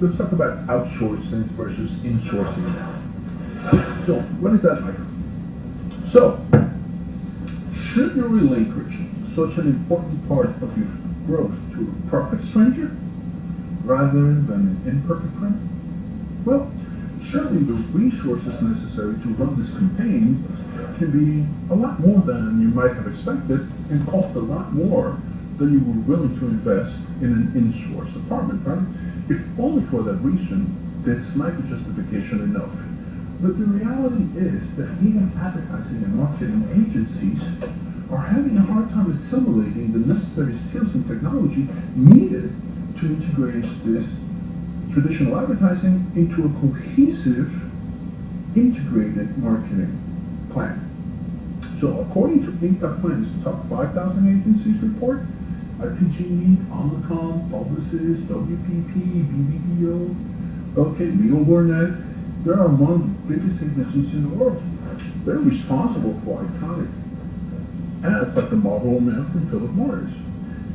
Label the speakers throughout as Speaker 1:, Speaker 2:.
Speaker 1: Let's talk about outsourcing versus insourcing now. So, what is that like? So, should you relinquish such an important part of your growth to a perfect stranger rather than an imperfect friend? Well, certainly the resources necessary to run this campaign can be a lot more than you might have expected and cost a lot more than you were willing to invest in an in-source apartment, right? If only for that reason, this might be justification enough. But the reality is that even advertising and marketing agencies are having a hard time assimilating the necessary skills and technology needed to integrate this traditional advertising into a cohesive, integrated marketing plan. So according to Inc.Plan's top 5,000 agencies report, IPG, Omnicom, Publicis, WPP, BBDO, okay, Leo Burnett, they're among the biggest agencies in the world. They're responsible for iconic ads like the Marlboro Man from Philip Morris.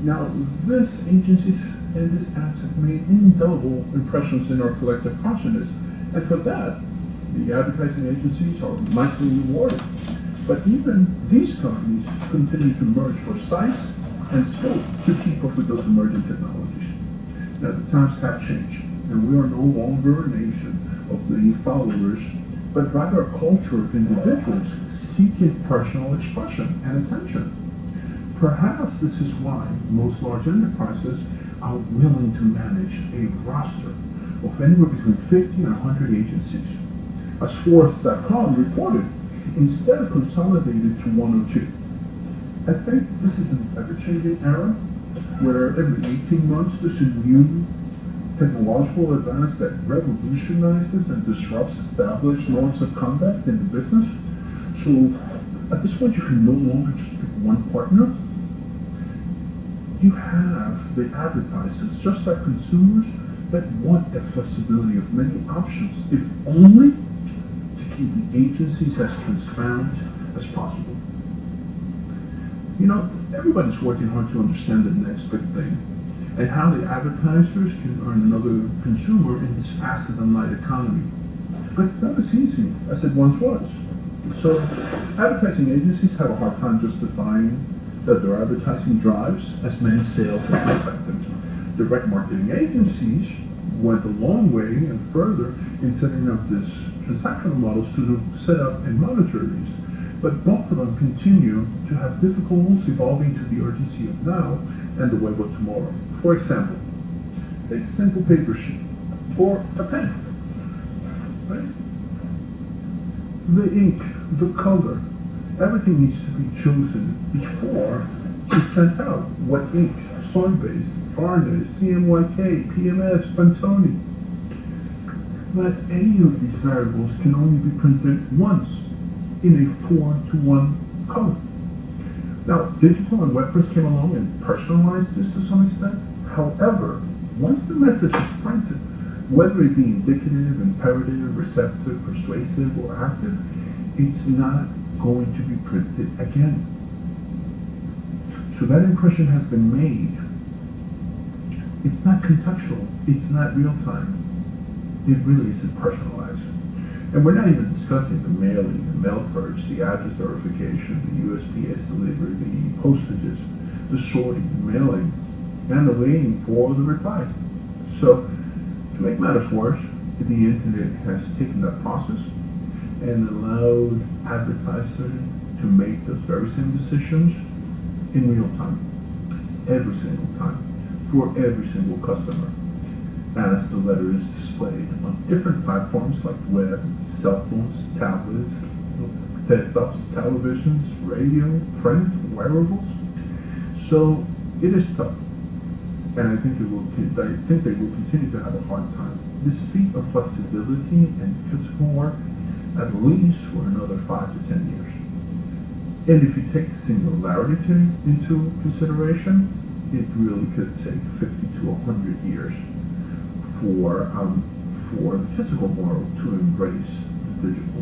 Speaker 1: Now, this agencies and these ads have made indelible impressions in our collective consciousness, and for that, the advertising agencies are nicely rewarded. But even these companies continue to merge for size and scope to keep up with those emerging technologies. Now, the times have changed, and we are no longer a nation of the followers, but rather a culture of individuals seeking personal expression and attention. Perhaps this is why most large enterprises are willing to manage a roster of anywhere between 50 and 100 agencies. As Forbes.com reported, instead of consolidated to one or two. I think this is an ever-changing era where every 18 months there's a new technological advance that revolutionizes and disrupts established norms of conduct in the business. So at this point you can no longer just pick one partner. You have the advertisers, just like consumers, that want the flexibility of many options, if only to keep the agencies as transparent as possible. You know, everybody's working hard to understand the next big thing and how the advertisers can earn another consumer in this faster-than-light economy. But it's not as easy as it once was. So advertising agencies have a hard time justifying that their advertising drives as many sales as expected. Direct marketing agencies went a long way and further in setting up this transactional models to set up and monitor these. But both of them continue to have difficulties evolving to the urgency of now and the wave of tomorrow. For example, take a simple paper sheet or a pen, right? The ink, the color, everything needs to be chosen before it's sent out. What ink, soy-based, varnish, CMYK, PMS, Pantone. But any of these variables can only be printed once in a 4:1 color. Now, digital and web press came along and personalized this to some extent. However, once the message is printed, whether it be indicative, imperative, receptive, persuasive, or active, it's not going to be printed again. So that impression has been made. It's not contextual. It's not real time. It really isn't personalized. And we're not even discussing the mailing, the mail purge, the address verification, the USPS delivery, the postages, the sorting, the mailing, and the waiting for the reply. So, to make matters worse, the internet has taken that process and allowed advertisers to make those very same decisions in real time, every single time, for every single customer, as the letter is displayed on different platforms like web, cell phones, tablets, desktops, televisions, radio, print, wearables. So it is tough, and I think they will continue to have a hard time. This feat of flexibility and physical work, at least for another 5 to 10 years. And if you take singularity into consideration, it really could take 50 to 100 years for the physical world to embrace the digital